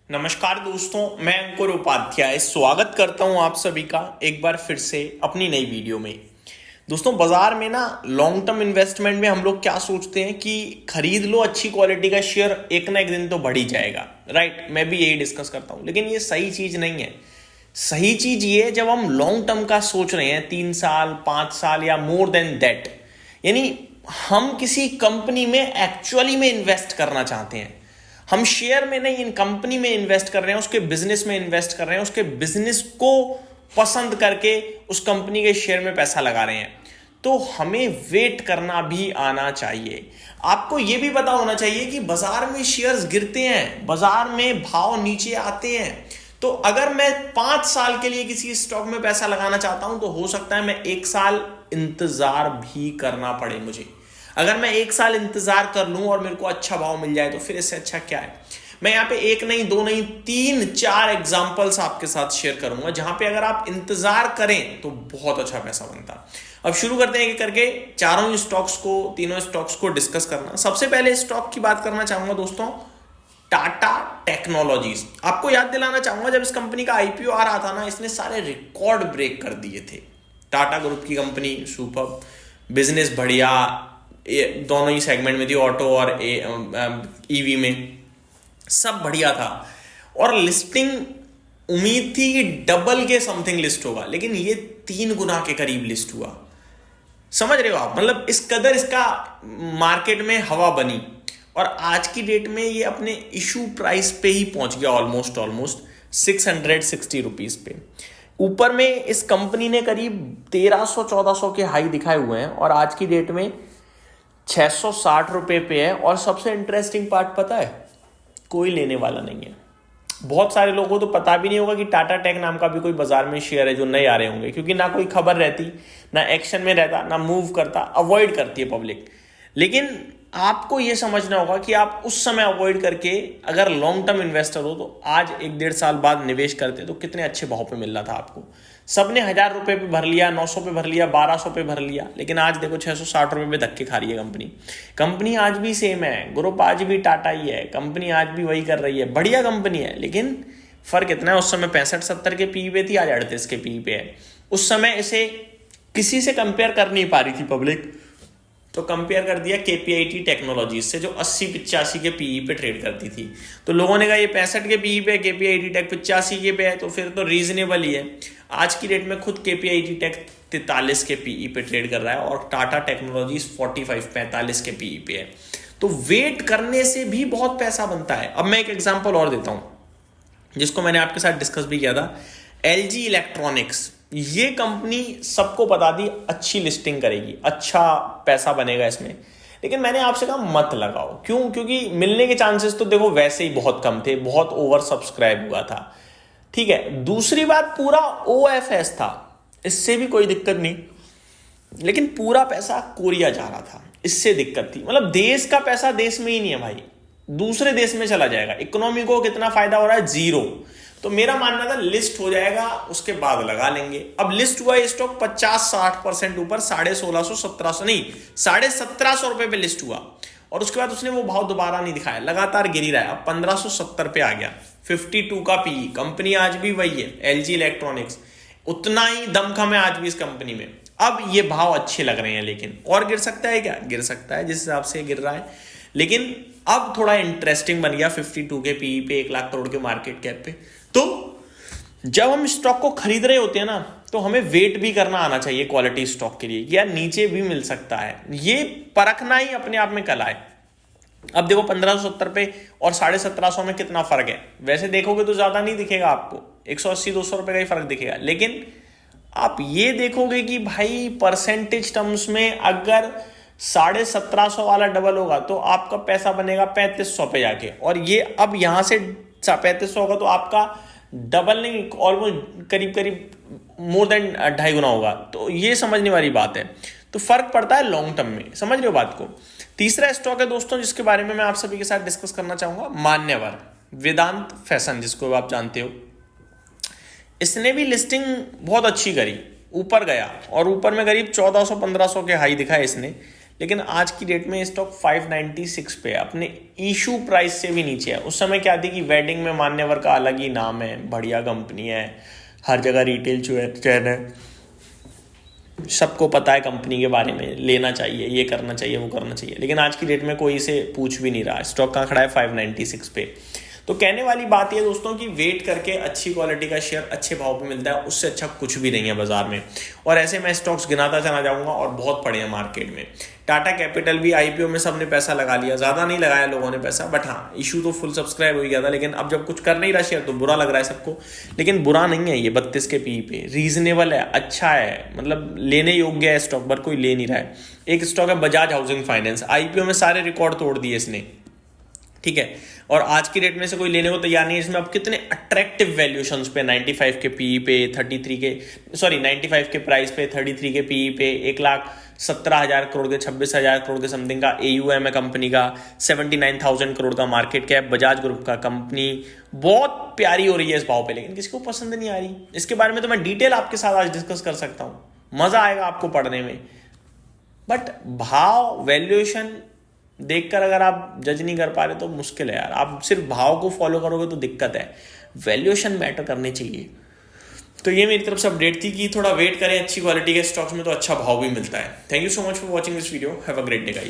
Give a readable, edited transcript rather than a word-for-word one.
नमस्कार दोस्तों, मैं अंकुर उपाध्याय स्वागत करता हूं आप सभी का एक बार फिर से अपनी नई वीडियो में। दोस्तों, बाजार में ना लॉन्ग टर्म इन्वेस्टमेंट में हम लोग क्या सोचते हैं कि खरीद लो अच्छी क्वालिटी का शेयर, एक ना एक दिन तो बढ़ ही जाएगा। राइट, मैं भी यही डिस्कस करता हूं, लेकिन ये सही चीज नहीं है। सही चीज ये है जब हम लॉन्ग टर्म का सोच रहे हैं, 3 साल 5 साल या मोर देन दैट, यानी हम किसी कंपनी में एक्चुअली में इन्वेस्ट करना चाहते हैं। हम शेयर में नहीं, इन कंपनी में इन्वेस्ट कर रहे हैं, उसके बिजनेस में इन्वेस्ट कर रहे हैं, उसके बिजनेस को पसंद करके उस कंपनी के शेयर में पैसा लगा रहे हैं। तो हमें वेट करना भी आना चाहिए। आपको यह भी पता होना चाहिए कि बाजार में शेयर्स गिरते हैं, बाजार में भाव नीचे आते हैं। तो अगर मैं 5 साल के लिए किसी स्टॉक में पैसा लगाना चाहता हूं तो हो सकता है मैं 1 साल इंतजार भी करना पड़े मुझे। अगर मैं 1 साल इंतजार कर लूं और मेरे को अच्छा भाव मिल जाए तो फिर इससे अच्छा क्या है। मैं यहाँ पे 1 नहीं 2 नहीं 3-4 एग्जांपल्स आपके साथ शेयर करूंगा जहां पे अगर आप इंतजार करें तो बहुत अच्छा पैसा बनता। अब शुरू करते हैं करके तीनों स्टॉक्स को डिस्कस करना। सबसे पहले स्टॉक की बात करना चाहूंगा दोस्तों, टाटा टेक्नोलॉजीज। आपको याद दिलाना चाहूंगा, जब इस कंपनी का आईपीओ आ रहा था ना, इसने सारे रिकॉर्ड ब्रेक कर दिए थे। टाटा ग्रुप की कंपनी, सुपर बिजनेस, बढ़िया, दोनों ही सेगमेंट में थी, ऑटो और ईवी में सब बढ़िया था। और लिस्टिंग उम्मीद थी कि डबल के समथिंग लिस्ट होगा, लेकिन ये 3 गुना के करीब लिस्ट हुआ। समझ रहे हो आप, मतलब इस कदर इसका मार्केट में हवा बनी। और आज की डेट में ये अपने इशू प्राइस पे ही पहुंच गया, ऑलमोस्ट 660 रुपीज पे। ऊपर में इस कंपनी ने करीब 1300-1400 के हाई दिखाए हुए हैं और आज की डेट में 660 रुपए पे है। और सबसे इंटरेस्टिंग पार्ट पता है, कोई लेने वाला नहीं है। बहुत सारे लोगों को तो पता भी नहीं होगा कि टाटा टेक नाम का भी कोई बाजार में शेयर है जो नए आ रहे होंगे, क्योंकि ना कोई खबर रहती, ना एक्शन में रहता, ना मूव करता, अवॉइड करती है पब्लिक। लेकिन आपको यह समझना होगा कि आप उस समय अवॉइड करके अगर लॉन्ग टर्म इन्वेस्टर हो तो आज 1-1.5 साल बाद निवेश करते तो कितने अच्छे भाव पे मिल रहा था आपको। सबने 1000 रुपए पे भर लिया, 900 पे भर लिया, 1200 पे भर लिया, लेकिन आज देखो 660 रुपए पे धक्के खा रही है कंपनी आज भी सेम है, ग्रुप आज भी टाटा ही है, कंपनी आज भी वही कर रही है, बढ़िया कंपनी है। लेकिन फर्क इतना है, उस समय 65-70 के पीई पे थी, आज 38 के पीई पे है। उस समय इसे किसी से कंपेयर कर नहीं पा रही थी पब्लिक, तो कंपेयर कर दिया केपीआईटी टेक्नोलॉजीज से, जो 80-85 के पीई पे ट्रेड करती थी। तो लोगों ने कहा ये 65 के पीई पे, केपीआईटी टेक 85 के पे है, तो फिर तो रीजनेबल ही है। आज की डेट में खुद केपीआईटी टेक 43 के पीई पे ट्रेड कर रहा है और टाटा टेक्नोलॉजीज 45 के पीई पे है। तो वेट करने से भी बहुत पैसा बनता है। अब मैं एक एग्जांपल और देता हूं जिसको मैंने आपके साथ डिस्कस भी किया था, एलजी इलेक्ट्रॉनिक्स। ये कंपनी सबको बता दी अच्छी लिस्टिंग करेगी, अच्छा पैसा बनेगा इसमें, लेकिन मैंने आपसे कहा मत लगाओ। क्यों? क्योंकि मिलने के चांसेस तो देखो वैसे ही बहुत कम थे, बहुत ओवर सब्सक्राइब हुआ था। ठीक है, दूसरी बात, पूरा ओएफएस था, इससे भी कोई दिक्कत नहीं, लेकिन पूरा पैसा कोरिया जा रहा था, इससे दिक्कत थी। मतलब देश का पैसा देश में ही नहीं है भाई, दूसरे देश में चला जाएगा। इकोनॉमी को कितना फायदा हो रहा है? 0। तो मेरा मानना था लिस्ट हो जाएगा उसके बाद लगा लेंगे। अब लिस्ट हुआ ये स्टॉक 50-60% ऊपर, 1650-1700 नहीं 1750 रुपए पे लिस्ट हुआ, और उसके बाद उसने वो भाव दोबारा नहीं दिखाया, लगातार गिर ही रहा है। अब 1570 पे आ गया, 52 का पीई। कंपनी आज भी वही है, एलजी इलेक्ट्रॉनिक्स, उतना ही दमखम है आज भी इस कंपनी में। अब ये भाव अच्छे लग रहे हैं, लेकिन और गिर सकता है क्या? गिर सकता है, जिस हिसाब से गिर रहा है। लेकिन अब थोड़ा इंटरेस्टिंग बन गया 52 के पीई पे, 1 लाख करोड़ के मार्केट कैप पे। तो जब हम स्टॉक को खरीद रहे होते हैं ना, तो हमें वेट भी करना आना चाहिए क्वालिटी स्टॉक के लिए, यार नीचे भी मिल सकता है, ये परखना ही अपने आप में कला है। अब देखो 1570 पे और 1750 में कितना फर्क है। वैसे देखोगे तो ज्यादा नहीं दिखेगा आपको, 180-200 रुपए का ही फर्क दिखेगा, लेकिन आप ये देखोगे कि भाई परसेंटेज टर्म्स में अगर 1750 वाला डबल होगा तो आपका पैसा बनेगा 3500 पे जाके, और ये अब यहां से 3500 होगा तो आपका डबल नहीं, ऑलमोस्ट करीब मोर देन 2.5 गुना होगा। तो ये समझने वाली बात है। तो फर्क पड़ता है लॉन्ग टर्म में, समझ रहे हो बात को। तीसरा स्टॉक है दोस्तों जिसके बारे में मैं आप सभी के साथ डिस्कस करना चाहूंगा, मान्यवर, वेदांत फैशन, जिसको आप जानते हो। इसने भी लिस्टिंग बहुत अच्छी करी, ऊपर गया और ऊपर में करीब 1400-1500 के हाई दिखाए इसने, लेकिन आज की डेट में स्टॉक 596 पे अपने इशू प्राइस से भी नीचे है। उस समय क्या थी कि वेडिंग में मान्यवर का अलग ही नाम है, बढ़िया कंपनी है, हर जगह रिटेल चैन है, सबको पता है कंपनी के बारे में, लेना चाहिए, ये करना चाहिए, वो करना चाहिए। लेकिन आज की डेट में कोई इसे पूछ भी नहीं रहा, स्टॉक कहाँ खड़ा है 596 पे। तो कहने वाली बात ये दोस्तों कि वेट करके अच्छी क्वालिटी का शेयर अच्छे भाव पे मिलता है, उससे अच्छा कुछ भी नहीं है बाजार में। और ऐसे मैं स्टॉक्स गिनाता चला जाऊंगा और बहुत पड़े हैं मार्केट में। टाटा कैपिटल भी आईपीओ में सबने पैसा लगा लिया, ज्यादा नहीं लगाया लोगों ने पैसा, बट हाँ इशू तो फुल सब्सक्राइब हो गया था। लेकिन अब जब कुछ कर नहीं रहा शेयर तो बुरा लग रहा है सबको। लेकिन बुरा नहीं है ये, 32 के पी पे रीजनेबल है, अच्छा है, मतलब लेने योग्य है स्टॉक, पर कोई ले नहीं रहा है। एक स्टॉक है बजाज हाउसिंग फाइनेंस, आईपीओ में सारे रिकॉर्ड तोड़ दिए इसने, ठीक है, और आज की डेट में से कोई लेने को तैयार नहीं है। इसमें अब कितने अट्रैक्टिव वैल्यूएशंस पे, 95 के पीई पे, 95 के प्राइस पे, 33 के पीई पे, 1,17,000 करोड़ के, 26,000 करोड़ के समथिंग का एयूएम है कंपनी का, 79,000 करोड़ का मार्केट कैप, बजाज ग्रुप का कंपनी बहुत प्यारी हो रही है इस भाव पे। लेकिन किसी को पसंद नहीं आ रही। इसके बारे में तो मैं डिटेल आपके साथ आज डिस्कस कर सकता हूँ, मजा आएगा आपको पढ़ने में। बट भाव वैल्यूएशन देखकर अगर आप जज नहीं कर पा रहे तो मुश्किल है यार। आप सिर्फ भाव को फॉलो करोगे तो दिक्कत है, वैल्यूएशन मैटर करनी चाहिए। तो ये मेरी तरफ से अपडेट थी कि थोड़ा वेट करें अच्छी क्वालिटी के स्टॉक्स में, तो अच्छा भाव भी मिलता है। Thank you so much for watching this video, have a great day guys.